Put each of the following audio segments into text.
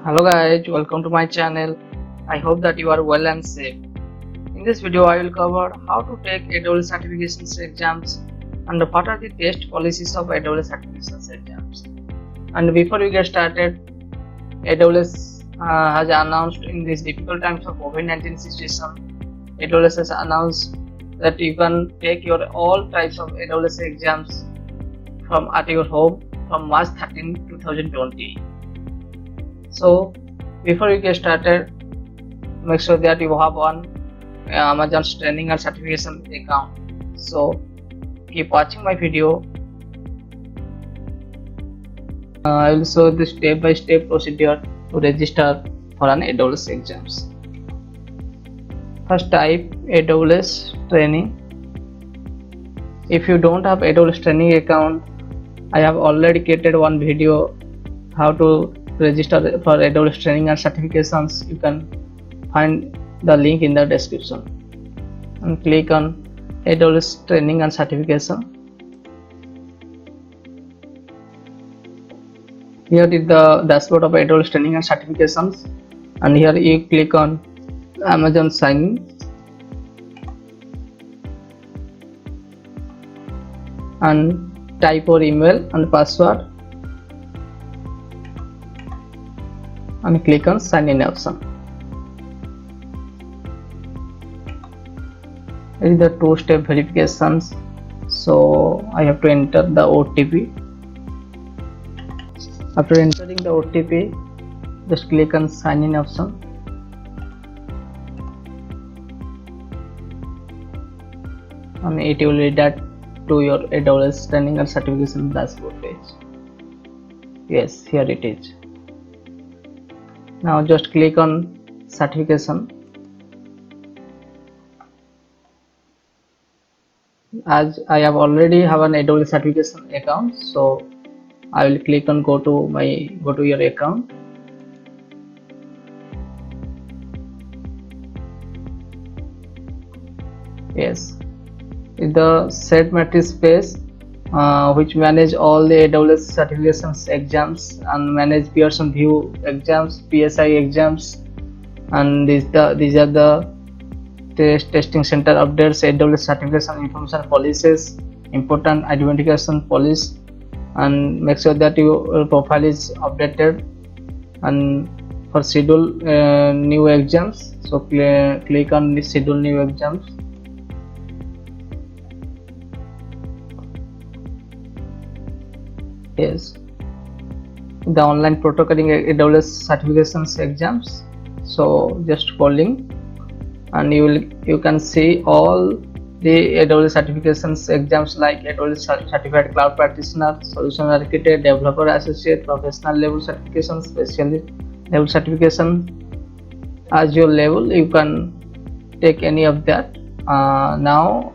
Hello guys, welcome to my channel. I hope that you are well and safe. In this video I will cover how to take AWS certifications exams and what are the test policies of AWS certifications exams. And before we get started, AWS has announced in these difficult times of COVID-19 situation, AWS has announced that you can take your all types of AWS exams from at your home from March 13, 2020. So before we get started, make sure that you have one Amazon's training and certification account. So keep watching my video. I will show the step-by-step procedure to register for an AWS exams. First, type AWS training. If you don't have AWS training account, I have already created one video how to register for AWS training and certifications. You can find the link in the description and click on AWS training and certification. Here is the dashboard of AWS training and certifications, and here you click on Amazon sign in and type your email and password and click on sign in option. It is the two-step verifications, so I have to enter the OTP. After entering the OTP, just click on sign in option and it will redirect to your AWS training and certification dashboard page. Yes, here it is. Now just click on certification. As I have already have an AWS certification account, so I will click on go to your account. Yes, the set matrix page which manage all the AWS certifications exams and manage Pearson VUE exams, PSI exams, and these are the testing center updates, AWS certification information policies, important identification policy, and make sure that your profile is updated. And for schedule new exams, so click on the schedule new exams. Yes, the online protocoling AWS certifications exams. So just scrolling and you can see all the AWS certifications exams like AWS certified cloud practitioner, solution architect, developer associate, professional level certification, specialist level certification. As your level, you can take any of that. Now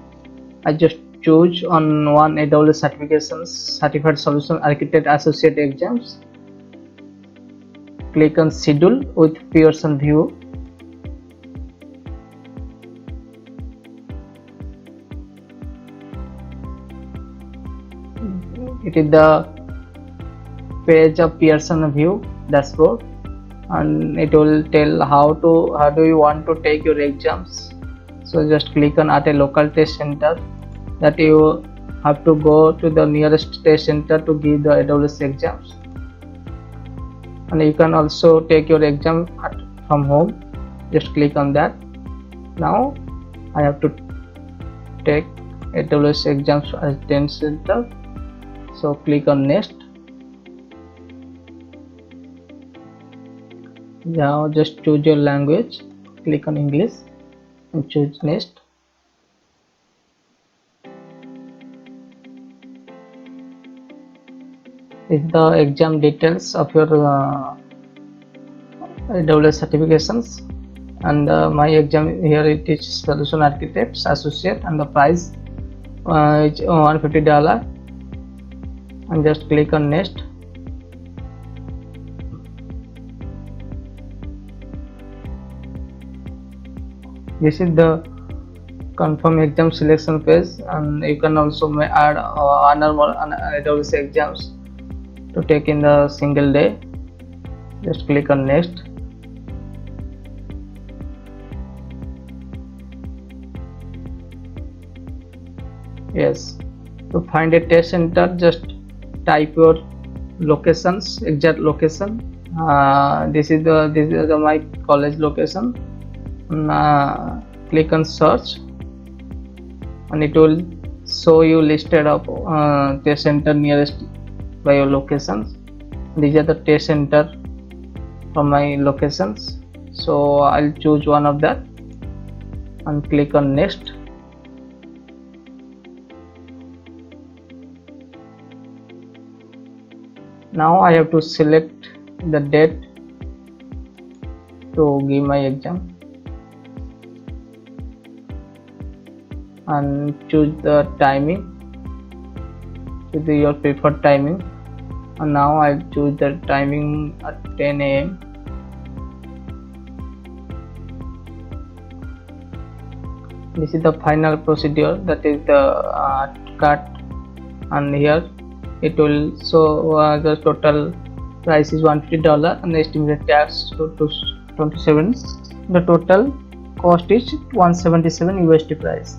I just choose on one AWS certifications, certified solution architect associate exams. Click on schedule with Pearson VUE. It is the page of Pearson VUE dashboard, and it will tell how do you want to take your exams. So just click on at a local test center, that you have to go to the nearest test center to give the AWS exams, and you can also take your exam from home. Just click on that. Now I have to take AWS exams as test center, so click on next. Now just choose your language, click on English and choose next. This is the exam details of your AWS certifications, and my exam here it is solution architects associate, and the price is $150, and just click on next. This is the confirm exam selection page, and you can also add one or more AWS exams to take in the single day. Just click on next. Yes, to find a test center, just type your locations, exact location. This is the my college location. Click on search, and it will show you listed of test center nearest by your locations. These are the test center from my locations, so I'll choose one of that and click on next. Now I have to select the date to give my exam and choose the timing, choose your preferred timing, and now I choose the timing at 10 a.m. This is the final procedure, that is the cut, and here it will show the total price is $150 and the estimated tax to 27. The total cost is 177 USD price,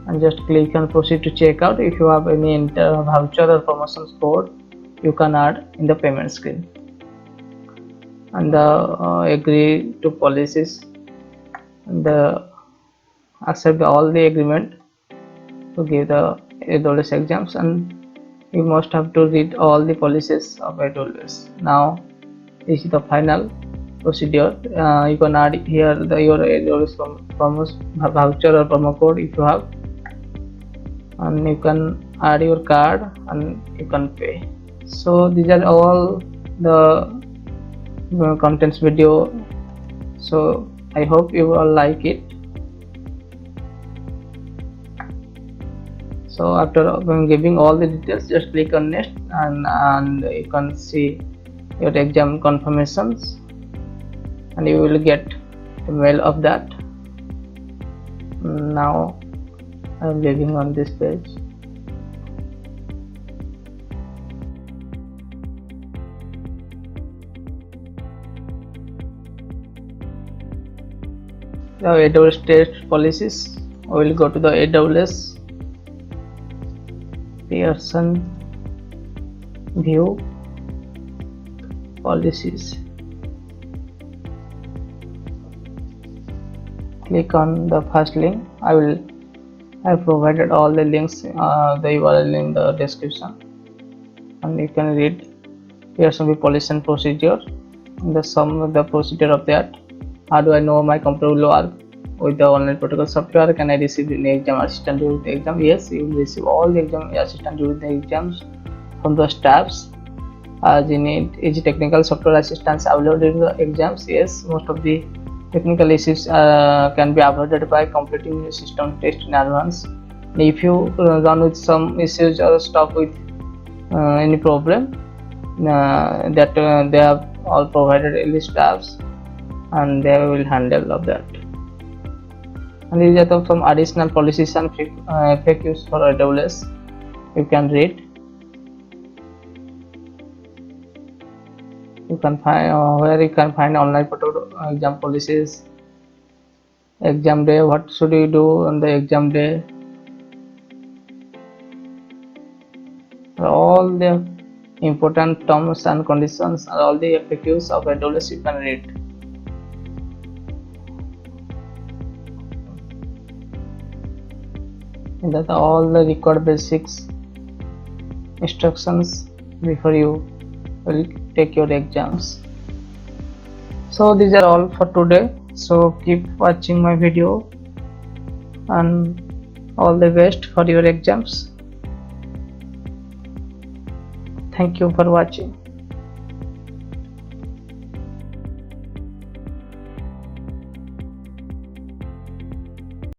and just click on proceed to checkout. If you have any voucher or promotion code, you can add in the payment screen, and agree to policies, and accept all the agreement to give the AWS exams, and you must have to read all the policies of AWS. Now this is the final procedure. You can add here your AWS voucher or promo code if you have, and you can add your card and you can pay. So these are all the contents video. So I hope you all like it. So after giving all the details, just click on next, and you can see your exam confirmations, and you will get a mail of that. Now I am leaving on this page. The AWS test policies. I will go to the AWS Pearson VUE policies. Click on the first link. I have provided all the links, the URL in the description, and you can read Pearson VUE policy and procedure. The procedure of that. How do I know my computer will work with the online protocol software? Can I receive an exam assistant during the exam? Yes, you will receive all the exam assistant during the exams from the staffs. As in it is technical software assistance available during the exams. Yes, most of the technical issues can be avoided by completing the system test in advance. If you run with some issues or stuck with any problem, that they have all provided in the staffs, and they will handle of that. And these are some additional policies and FAQs for AWS. You can read. You can find where you can find online exam policies, exam day, what should you do on the exam day, all the important terms and conditions, and all the FAQs of AWS you can read. And that's all the required basics instructions before you will take your exams. So these are all for today. So keep watching my video, and all the best for your exams. Thank you for watching.